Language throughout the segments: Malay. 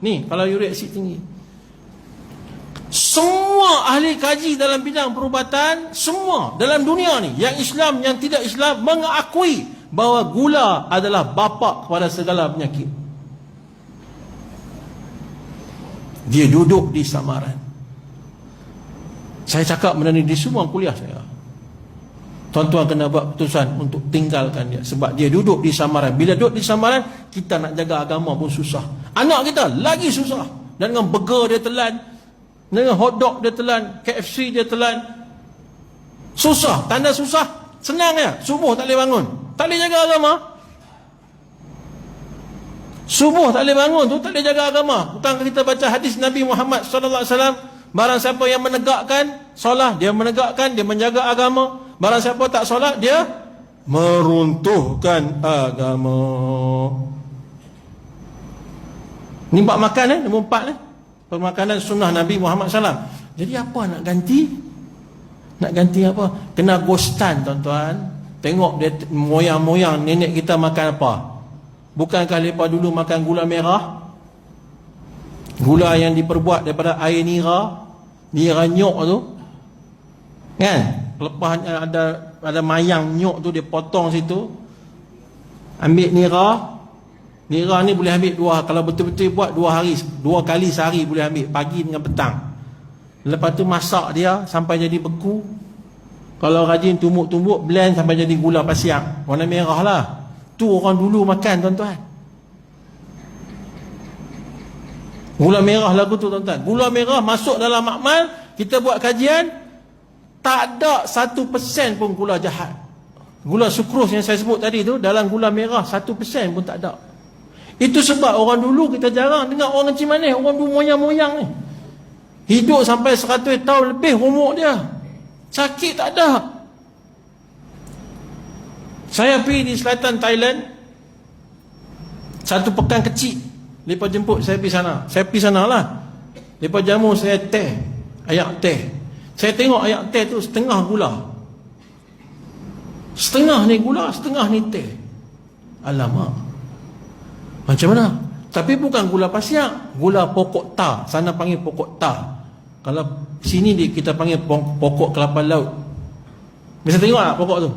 Ni kalau uric asid tinggi. Semua ahli kaji dalam bidang perubatan, semua dalam dunia ni, yang Islam, yang tidak Islam, mengakui bahawa gula adalah bapa kepada segala penyakit. Dia duduk di samaran. Saya cakap benda ni di semua kuliah saya. Tuan-tuan kena buat keputusan untuk tinggalkan dia, sebab dia duduk di samaran. Bila duduk di samaran, kita nak jaga agama pun susah. Anak kita lagi susah. Dan dengan burger dia telan, dengan hotdog dia telan, KFC dia telan. Susah, tanda susah. Senang ya, subuh tak boleh bangun, tak boleh jaga agama. Subuh tak boleh bangun tu tak boleh jaga agama. Hutang kita baca hadis Nabi Muhammad SAW, barang siapa yang menegakkan solat, dia menegakkan, dia menjaga agama. Barang siapa tak solat, dia meruntuhkan agama. Ni bab makan nombor 4 permakanan sunnah Nabi Muhammad SAW. Jadi apa nak ganti? Nak ganti apa? Kena ghostan tuan-tuan. Tengok dia moyang-moyang nenek kita makan apa. Bukankah mereka dulu makan gula merah? Gula yang diperbuat daripada air nira, nira nyok tu, kan? Lepas ada mayang nyok tu, dia potong situ, ambil nira. Nira ni boleh ambil kalau betul-betul buat 2 kali sehari boleh ambil, pagi dengan petang. Lepas tu masak dia sampai jadi beku. Kalau rajin tumbuk-tumbuk, blend sampai jadi gula pasiak warna merah lah. Tu orang dulu makan tuan-tuan. Gula merah lagu tu tuan-tuan. Gula merah masuk dalam makmal, kita buat kajian, tak ada 1% pun gula jahat. Gula sukros yang saya sebut tadi tu, dalam gula merah 1% pun tak ada. Itu sebab orang dulu kita jarang dengar orang Kencing Manis. Orang dulu moyang-moyang ni hidup sampai 100 tahun lebih umur dia, sakit tak ada. Saya pergi di selatan Thailand, satu pekan kecil. Mereka jemput saya pergi sana. Saya pergi sana lah. Mereka jamu saya teh, ayak teh. Saya tengok ayak teh tu setengah gula, setengah ni gula, setengah ni teh. Alamak, macam mana? Tapi bukan gula pasiak, gula pokok tar. Sana panggil pokok tar. Kalau sini kita panggil pokok kelapa laut. Bisa tengok tak pokok tu?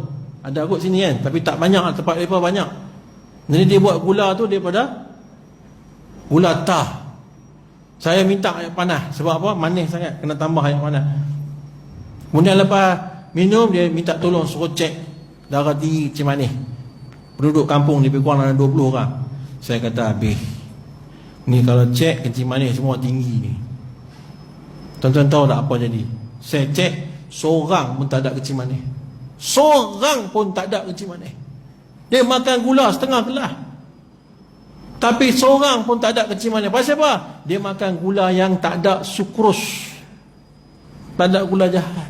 Ada kot sini kan, tapi tak banyak, tempat mereka banyak. Jadi dia buat gula tu daripada gula tar. Saya minta air panas. Sebab apa? Manis sangat, kena tambah air panas. Kemudian lepas minum, dia minta tolong suruh cek darah tinggi Kencing Manis. Penduduk kampung lebih kurang ada 20 orang. Saya kata, habis ni kalau cek Kencing Manis semua tinggi ni. Tuan-tuan tahu tak apa jadi? Saya cek, seorang pun tak ada Kencing Manis. Seorang pun tak ada Kencing Manis. Dia makan gula setengah gelas, tapi seorang pun tak ada Kencing Manis. Pasal apa? Dia makan gula yang tak ada sukros, tak ada gula jahat.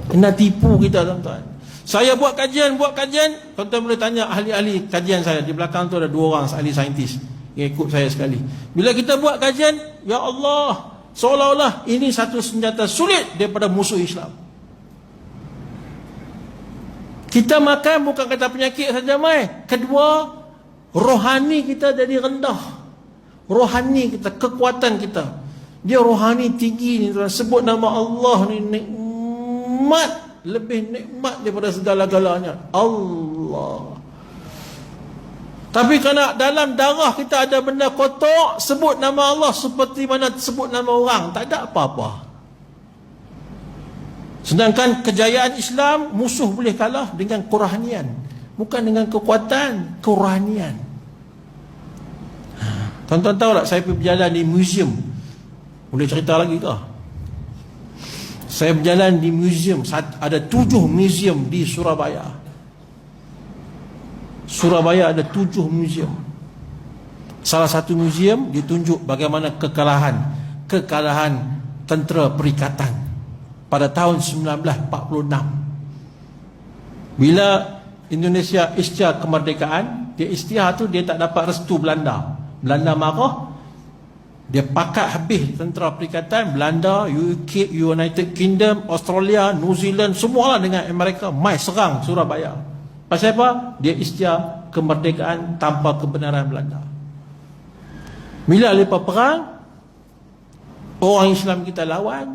Kena tipu kita tuan-tuan. Saya buat kajian, tuan-tuan boleh tanya ahli-ahli kajian saya. Di belakang tu ada 2 orang ahli saintis yang ikut saya sekali. Bila kita buat kajian, ya Allah, seolah-olah ini satu senjata sulit daripada musuh Islam. Kita makan bukan kata penyakit saja mai. Kedua, rohani kita jadi rendah. Rohani kita, kekuatan kita, dia rohani tinggi ni tuan. Sebut nama Allah ni nikmat, lebih nikmat daripada segala-galanya Allah. Tapi kerana dalam darah kita ada benda kotor, sebut nama Allah seperti mana sebut nama orang, tak ada apa-apa. Sedangkan kejayaan Islam, musuh boleh kalah dengan kerohanian, bukan dengan kekuatan, kerohanian. Tuan-tuan tahu tak, saya pergi berjalan di museum. Boleh cerita lagi ke? Saya berjalan di museum, ada 7 museum di Surabaya. Surabaya ada 7 museum. Salah satu museum ditunjuk bagaimana kekalahan tentera perikatan pada tahun 1946. Bila Indonesia isytihar kemerdekaan, dia isytihar tu dia tak dapat restu Belanda. Belanda marah, dia pakat habis tentera perikatan. Belanda, UK, United Kingdom, Australia, New Zealand, semualah dengan Amerika mai serang Surabaya. Pasal apa? Dia isytihar kemerdekaan tanpa kebenaran Belanda. Bila lepas perang, orang Islam kita lawan,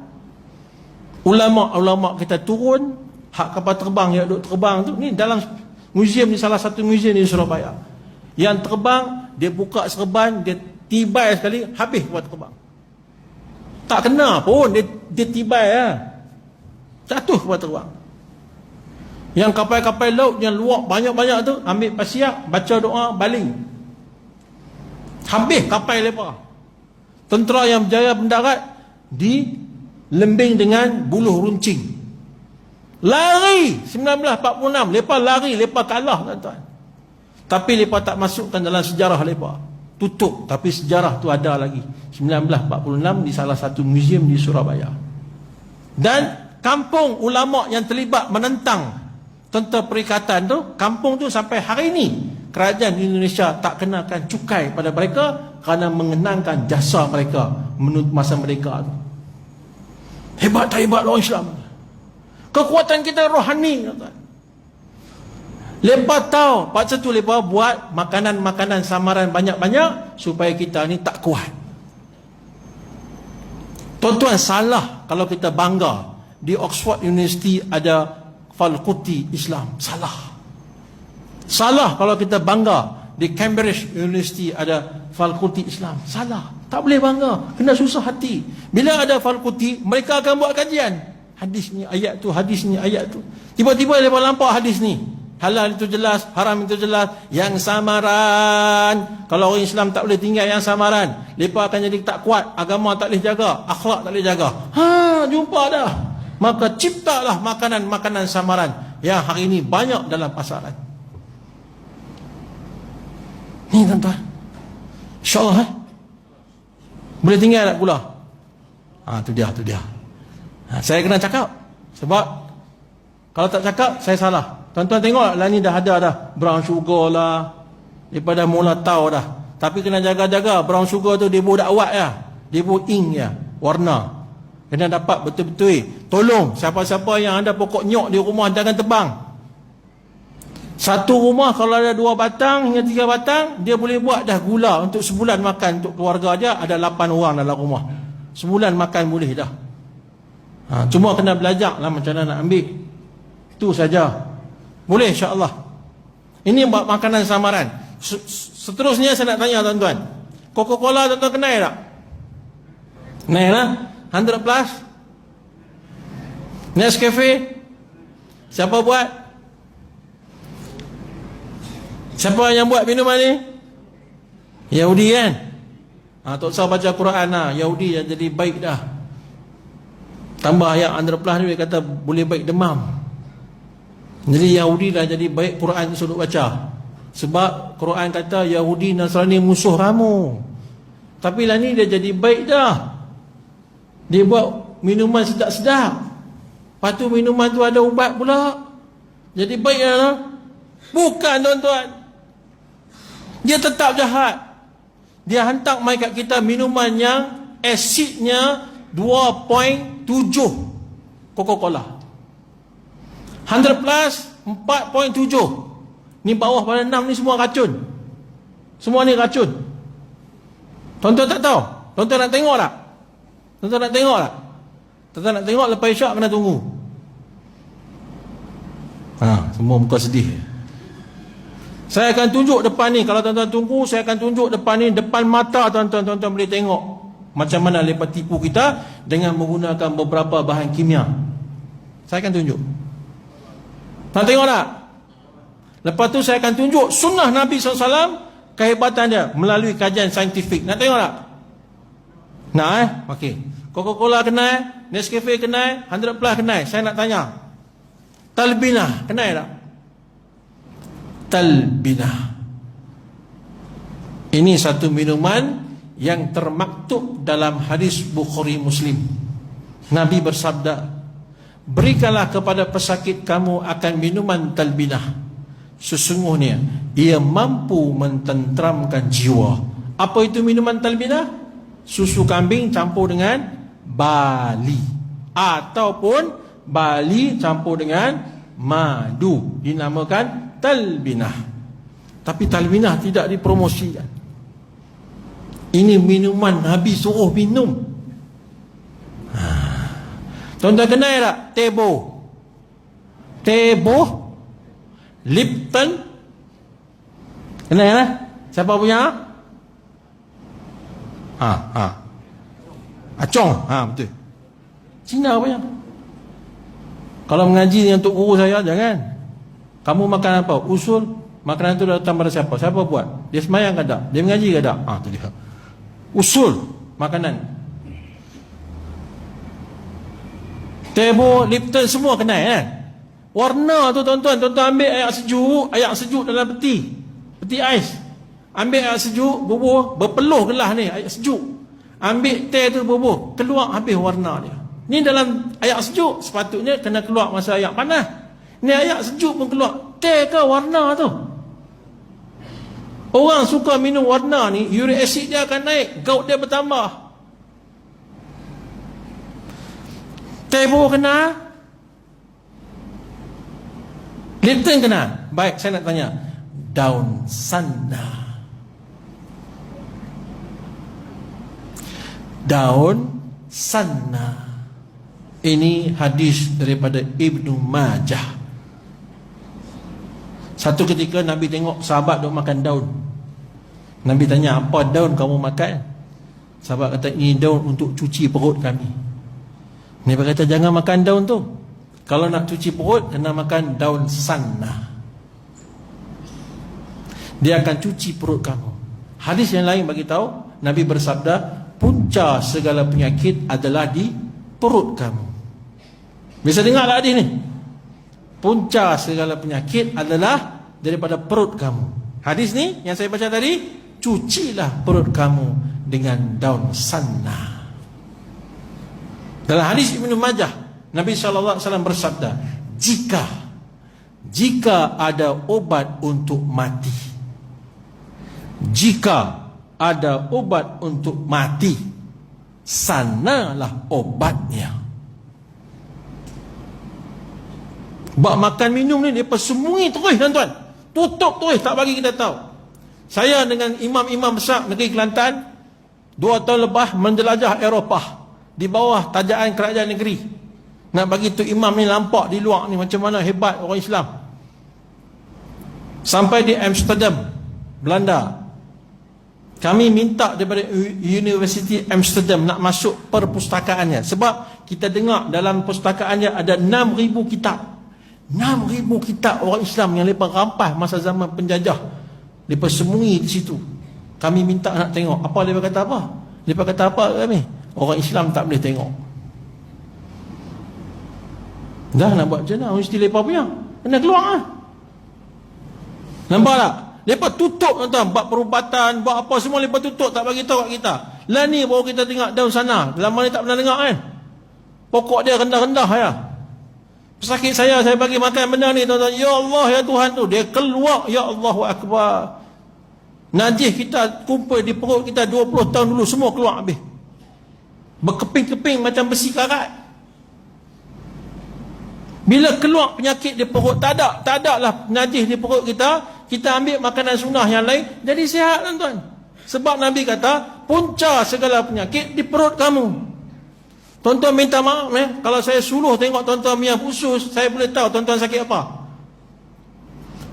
ulama-ulama kita turun, hak kapal terbang yang duduk terbang tu, ni dalam museum ni, salah satu museum di Surabaya. Yang terbang, dia buka serban, dia tibai sekali, habis kapal terbang. Tak kena pun, dia tibai lah. Jatuh kapal terbang. Yang kapal-kapal laut yang luak banyak-banyak tu, ambil pasir, baca doa, baling. Habis kapal lepas. Tentera yang berjaya mendarat dilembing dengan buluh runcing. Lari 1946, lepas lari, lepas kalah tuan-tuan. Tapi lepas tak masukkan dalam sejarah lepas. Tutup, tapi sejarah tu ada lagi. 1946 di salah satu museum di Surabaya. Dan kampung ulama yang terlibat menentang tentera perikatan tu, kampung tu sampai hari ini kerajaan Indonesia tak kenakan cukai pada mereka kerana mengenangkan jasa mereka menurut masa mereka tu. Hebat tak hebat orang Islam? Kekuatan kita rohani. Lepas tahu, pasal tu lepas buat makanan-makanan samaran banyak-banyak supaya kita ni tak kuat. Tuan-tuan, salah kalau kita bangga di Oxford University ada fakulti Islam. Salah kalau kita bangga di Cambridge University ada fakulti Islam. Salah. Tak boleh bangga. Kena susah hati. Bila ada fakulti, mereka akan buat kajian. Hadis ni, ayat tu, hadis ni, ayat tu. Tiba-tiba mereka nampak hadis ni. Halal itu jelas, haram itu jelas. Yang samaran, kalau orang Islam tak boleh tinggal yang samaran, mereka akan jadi tak kuat. Agama tak boleh jaga, akhlak tak boleh jaga. Jumpa dah. Maka ciptalah makanan-makanan samaran yang hari ini banyak dalam pasaran. Ni tuan-tuan, InsyaAllah boleh tinggal tak pula? Tu dia. Saya kena cakap. Sebab kalau tak cakap, saya salah. Tuan-tuan tengok lah ni dah ada dah brown sugar lah, daripada mula tahu dah. Tapi kena jaga-jaga. Brown sugar tu dia buat dakwat ya, dia buat ink ya, warna. Kena dapat betul-betul. Tolong siapa-siapa yang ada pokok nyok di rumah, jangan tebang. Satu rumah kalau ada 2 batang hingga 3 batang, dia boleh buat dah gula untuk sebulan makan untuk keluarga dia. Ada 8 orang dalam rumah, sebulan makan boleh dah. Cuma kena belajar lah macam mana nak ambil. Itu saja. Boleh insya-Allah. Ini buat makanan samaran. Seterusnya saya nak tanya tuan-tuan, Coca-Cola tuan-tuan kenal tak? Kenal lah. 100 plus, Nescafe, siapa buat? Siapa yang buat minuman ni? Yahudi kan? Tak usah baca Quran lah. Yahudi yang jadi baik dah. Tambah ayat 100 plus ni, dia kata boleh baik demam. Jadi Yahudi dah jadi baik, Quran tu suruh baca. Sebab Quran kata Yahudi Nasrani musuh kamu. Tapi lah ni dia jadi baik dah. Dia buat minuman sedap-sedap. Lepas tu minuman tu ada ubat pula. Jadi baik lah. Bukan tuan-tuan. Dia tetap jahat. Dia hantar mai kat kita minuman yang asidnya 2.7 Coca-Cola. 100 plus 4.7. Ni bawah pada 6 ni semua racun. Semua ni racun. Tuan-tuan tak tahu? Tuan-tuan nak tengok tak? Tuan-tuan nak tengok tak? Tuan-tuan nak tengok, lepas isyak kena tunggu. Semua muka sedih. Saya akan tunjuk depan ni. Kalau tuan-tuan tunggu, saya akan tunjuk depan ni, depan mata tuan-tuan. Tuan-tuan boleh tengok macam mana mereka tipu kita dengan menggunakan beberapa bahan kimia. Saya akan tunjuk. Tuan tengok tak? Lepas tu saya akan tunjuk sunnah Nabi SAW, kehebatan dia melalui kajian saintifik. Nak tengok tak? Nak Okey. Coca-Cola kenal, Nescafe kenal, 100 plus kenal. Saya nak tanya, Talbinah kenal tak? Talbinah. Ini satu minuman yang termaktub dalam hadis Bukhari Muslim. Nabi bersabda, berikanlah kepada pesakit kamu akan minuman talbinah. Sesungguhnya ia mampu mententeramkan jiwa. Apa itu minuman talbinah? Susu kambing campur dengan bali, ataupun bali campur dengan madu, dinamakan talbinah. Tapi talbinah tidak dipromosikan. Ini minuman Nabi suruh minum. Tuan-tuan kenal tak? Tebo, Lipton. Kenal lah? Siapa punya? Acong. Betul. Cina punya. Kalau mengaji dengan Tok Guru saya, jangan. Kamu makan apa? Usul. Makanan itu datang pada siapa? Siapa buat? Dia semayang ke tak? Dia mengaji ke tak? Tu dia. Usul makanan. Tebo, Lipton semua kenal kan? Warna tu tuan-tuan ambil air sejuk dalam peti ais. Ambil air sejuk, bubuh, berpeluh gelas ni air sejuk. Ambil teh tu bubuh, keluar habis warna dia. Ni dalam air sejuk, sepatutnya kena keluar masa air panas. Ni air sejuk pun keluar. Teh ke warna tu? Orang suka minum warna ni, uric acid dia akan naik, gout dia bertambah. Tebo kena, Lipton kena. Baik, saya nak tanya, daun sana. Daun sana. Ini hadis daripada Ibnu Majah. Satu ketika Nabi tengok sahabat duk makan daun. Nabi tanya, apa daun kamu makan? Sahabat kata, ini daun untuk cuci perut kami. Nabi kata, jangan makan daun tu. Kalau nak cuci perut, kena makan daun sana. Dia akan cuci perut kamu. Hadis yang lain bagi tahu, Nabi bersabda, punca segala penyakit adalah di perut kamu. Bisa dengar tak hadis ni? Punca segala penyakit adalah daripada perut kamu. Hadis ni yang saya baca tadi, cucilah perut kamu dengan daun sana. Dalam hadis Ibnu Majah, Nabi SAW bersabda, jika ada obat untuk mati, jika ada obat untuk mati, sanalah obatnya. Bak makan minum ni dia persembunyi terus tuan-tuan. Tutup terus, tak bagi kita tahu. Saya dengan imam-imam besar negeri Kelantan 2 tahun lepas menjelajah Eropah di bawah tajaan kerajaan negeri. Nak bagi tu imam ni nampak di luar ni macam mana hebat orang Islam. Sampai di Amsterdam, Belanda. Kami minta daripada University Amsterdam nak masuk perpustakaannya. Sebab kita dengar dalam pustakaannya ada 6,000 kitab. 6,000 kitab orang Islam yang mereka rampas masa zaman penjajah. Mereka sembunyi di situ. Kami minta nak tengok. Apa mereka kata apa? Mereka kata apa kami? Orang Islam tak boleh tengok. Dah nak buat macam mana? Mesti mereka punya. Kena keluar lah. Nampak tak? Mereka tutup tuan-tuan. Buat perubatan, buat apa semua mereka tutup. Tak bagi tahu kat kita. Lah ni baru kita tengok daun sana. Lama ni tak pernah dengar kan? Pokok dia rendah-rendah ya. Pesakit saya bagi makan benda ni tuan-tuan. Ya Allah ya Tuhan tu. Dia keluar. Ya Allahu Akbar. Najis kita kumpul di perut kita 20 tahun dulu. Semua keluar habis. Berkeping-keping macam besi karat. Bila keluar penyakit di perut, tak ada lah najis di perut kita. Kita ambil makanan sunnah yang lain, jadi sihat tuan-tuan. Sebab Nabi kata, punca segala penyakit di perut kamu. Tuan-tuan minta maaf kalau saya suluh tengok tuan-tuan punya usus, saya boleh tahu tuan-tuan sakit apa.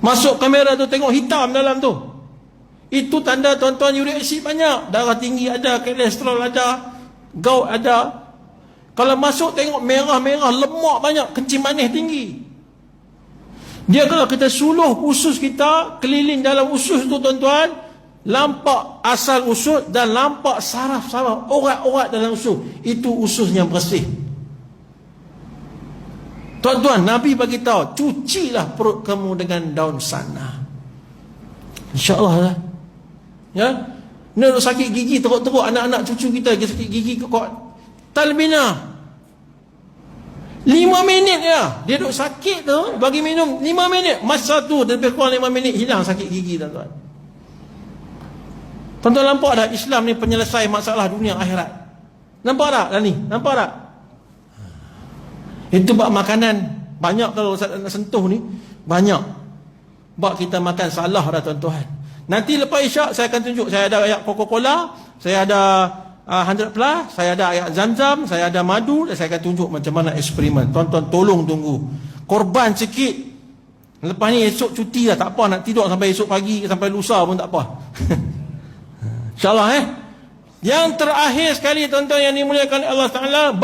Masuk kamera tu tengok hitam dalam tu, itu tanda tuan-tuan uric acid banyak. Darah tinggi ada, kolesterol ada, gout ada. Kalau masuk tengok merah-merah, lemak banyak, kencing manis tinggi. Dia kalau kita suluh usus kita, keliling dalam usus tu tuan-tuan, lampak asal usus dan lampak saraf-saraf, urat-urat dalam usus. Itu usus yang bersih. Tuan-tuan, Nabi bagi tahu, cucilah perut kamu dengan daun sana. InsyaAllah lah. Ya? Ni sakit gigi teruk-teruk, anak-anak cucu kita sakit gigi kok. Talbina 5 minit ya. Dia duduk sakit tu, bagi minum 5 minit. Masa tu dia lebih kurang 5 minit hilang sakit gigi tuan-tuan. Tuan-tuan nampak tak Islam ni penyelesai masalah dunia akhirat? Nampak tak ni? Nampak tak? Itu bab makanan. Banyak kalau Ustaz nak sentuh ni, banyak. Bab kita makan salah dah tuan-tuan. Nanti lepas isyak saya akan tunjuk. Saya ada ayat Coca-Cola. saya ada 100 plus, saya ada ayat Zamzam, saya ada madu, dan saya akan tunjuk macam mana eksperimen. Tuan-tuan tolong tunggu. Korban sikit. Lepas ni esok cuti lah, tak apa, nak tidur sampai esok pagi, sampai lusa pun tak apa. InsyaAllah Yang terakhir sekali tuan-tuan yang dimuliakan Allah Ta'ala,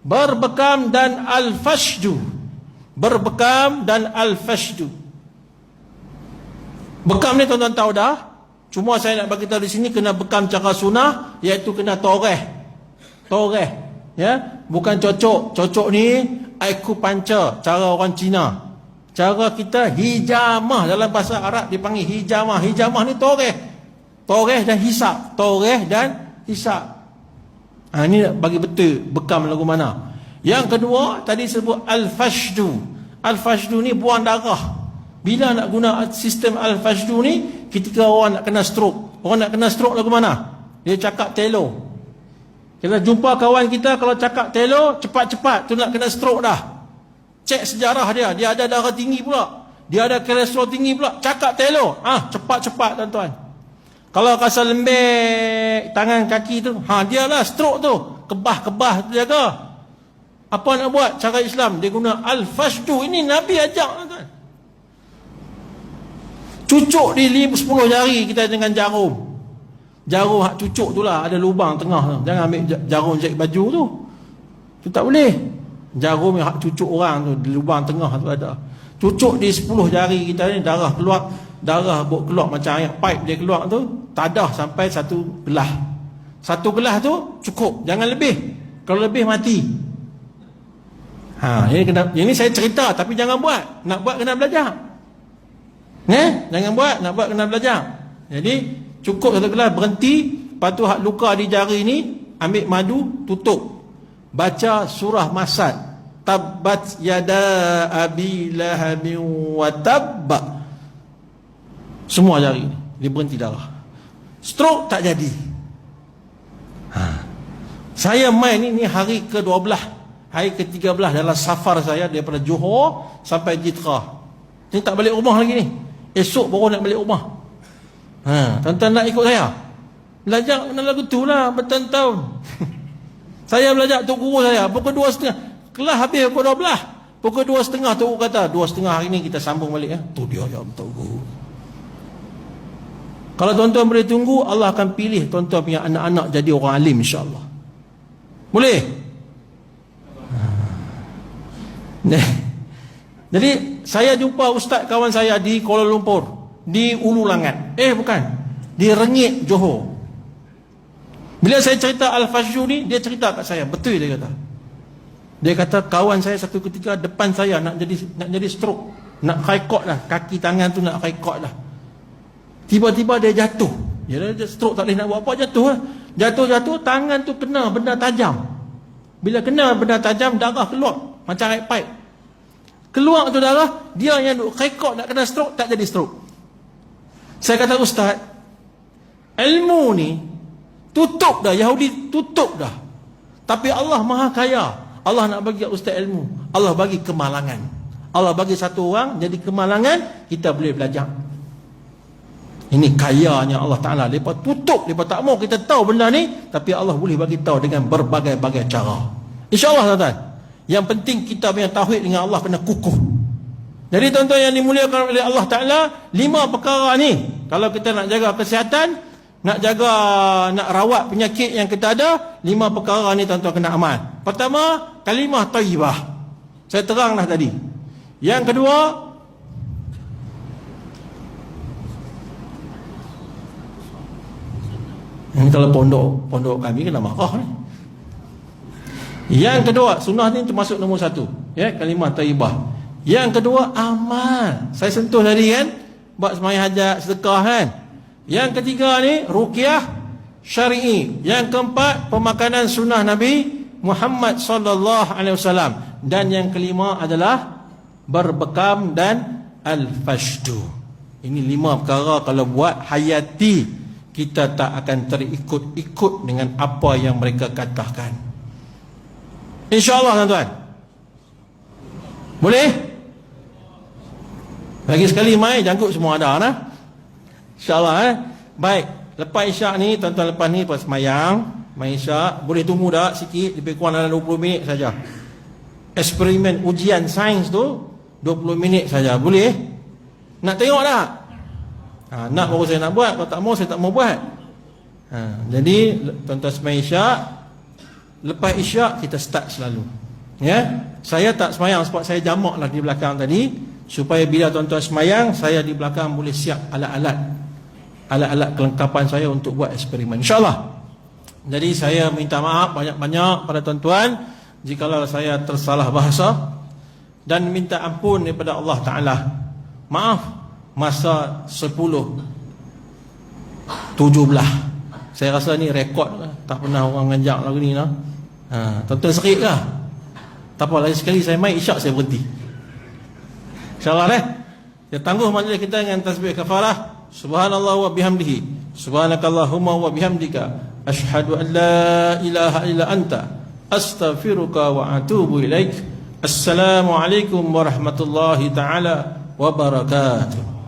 berbekam dan al-fashdu. Berbekam dan al-fashdu. Bekam ni tuan-tuan tahu dah. Cuma saya nak bagi tahu di sini kena bekam cara sunnah, iaitu kena toreh. Ya, bukan cocok. Cocok ni acupuncture, cara orang Cina. Cara kita hijamah, dalam bahasa Arab dipanggil hijamah. Hijamah ni toreh dan hisap. Toreh dan hisap. Ini bagi betul bekam lagu mana. Yang kedua tadi sebut al-fashdu. Al-fashdu ni buang darah. Bila nak guna sistem al-fashdu ni, ketika orang nak kena stroke. Orang nak kena stroke lagu mana? Dia cakap telo. Kita jumpa kawan kita, kalau cakap telo, cepat-cepat tu nak kena stroke dah. Cek sejarah dia. Dia ada darah tinggi pula. Dia ada kolesterol tinggi pula. Cakap telo. Cepat-cepat tuan-tuan. Kalau rasa lembek tangan kaki tu, dialah stroke tu. Kebah-kebah tu jaga. Apa nak buat? Cara Islam, dia guna al-fashdu. Ini Nabi ajak tuan-tuan. Cucuk di 10 jari kita dengan jarum. Jarum hak cucuk tu lah, ada lubang tengah tu. Jangan ambil jarum jahit baju tu. Tu tak boleh. Jarum yang hak cucuk orang tu, di lubang tengah tu ada. Cucuk di 10 jari kita ni, darah keluar. Darah keluar macam air pipe dia keluar tu, tadah sampai 1 gelas. 1 gelas tu cukup, jangan lebih. Kalau lebih mati. Ini saya cerita, tapi jangan buat. Nak buat kena belajar. Jangan buat, nak buat kena belajar. Jadi cukup 1 gelas, berhenti. Lepas tu hak luka di jari ni, ambil madu, tutup. Baca surah Masad. Tabbat yada abi lahabin wa tabba. Semua jari ni, dia berhenti darah. Stroke tak jadi. Saya main ni hari ke-12, hari ke-13 dalam safar saya daripada Johor sampai Jitra. Ni tak balik rumah lagi ni. Esok baru nak balik rumah. Tuan-tuan nak ikut saya? Belajar kena lagu tu lah bertahun-tahun. Saya belajar tok guru saya pukul 2.30. Kelas habis pukul 12. Pukul 2.30 tok guru kata 2.30 hari ni kita sambung balik. Tu dia yang tok guru. Kalau tuan-tuan boleh tunggu, Allah akan pilih tuan-tuan punya anak-anak jadi orang alim, insya-Allah. Boleh? Jadi saya jumpa ustaz kawan saya di Kuala Lumpur, di Ulu Langat. Bukan, di Rengit, Johor. Bila saya cerita al-fashdu ni, dia cerita kat saya, betul dia kata. Dia kata kawan saya satu ketika depan saya nak jadi stroke, nak haikot lah, kaki tangan tu nak haikot lah. Tiba-tiba dia jatuh. Dia stroke, tak boleh nak buat apa, jatuh lah. Jatuh, tangan tu kena benda tajam. Bila kena benda tajam, darah keluar macam air pipe. Keluar tu darah, dia yang duk haikot nak kena stroke, tak jadi stroke. Saya kata, ustaz, ilmu ni tutup dah, Yahudi tutup dah. Tapi Allah Maha Kaya. Allah nak bagi ustaz ilmu. Allah bagi kemalangan. Allah bagi satu orang jadi kemalangan, kita boleh belajar. Ini kayanya Allah Ta'ala. Lepas tutup, lepas tak mau kita tahu benda ni, tapi Allah boleh bagi tahu dengan berbagai-bagai cara. InsyaAllah tuan-tuan. Yang penting kita punya tauhid dengan Allah kena kukuh. Jadi tuan-tuan yang dimuliakan oleh Allah Ta'ala, 5 perkara ni, kalau kita nak jaga kesihatan, nak rawat penyakit yang kita ada, 5 perkara ni tuan-tuan kena amal. Pertama, kalimah thayyibah. Saya terang dah tadi. Yang kedua, ini kalau pondok kami kena marah ni. Yang kedua, sunnah ni termasuk nombor 1, ya, kalimah thayyibah. Yang kedua, amal. Saya sentuh tadi kan, buat sembahyang hajat, sedekah kan. Yang ketiga ni ruqyah syar'i. Yang keempat, pemakanan sunnah Nabi Muhammad sallallahu alaihi wasallam. Dan yang kelima adalah berbekam dan al-fashdu. Ini 5 perkara kalau buat hayati, kita tak akan terikut-ikut dengan apa yang mereka katakan. InsyaAllah tuan-tuan. Boleh? Lagi sekali mai jangkut semua ada nah. InsyaAllah Baik. Lepas isyak ni, tuan-tuan, lepas ni pas semayang, main isyak, boleh tunggu dah sikit, lebih kurang dalam 20 minit saja. Eksperimen ujian sains tu 20 minit saja. Boleh? Nak tengok tak? Nak baru saya nak buat, kalau tak mau saya tak mau buat. Jadi tuan-tuan semayang isyak, lepas isyak kita start selalu. Ya, saya tak semayang sebab saya jamak lah di belakang tadi, supaya bila tuan-tuan semayang, saya di belakang boleh siap alat-alat kelengkapan saya untuk buat eksperimen, insyaAllah. Jadi saya minta maaf banyak-banyak pada tuan-tuan jikalau saya tersalah bahasa, dan minta ampun daripada Allah Ta'ala. Maaf masa 10-17, saya rasa ni rekod lah. Tak pernah orang ngajak lagu ni lah. Tuan-tuan serik lah. Tak apa, lagi sekali saya main isyak saya berhenti, InsyaAllah kita tangguh majlis kita dengan tasbih kafarah. Subhanallah wa bihamdihi, subhanakallahumma wa bihamdika, asyhadu an la ilaha illa anta, astaghfiruka wa atubu ilaik. Assalamualaikum warahmatullahi ta'ala wabarakatuh.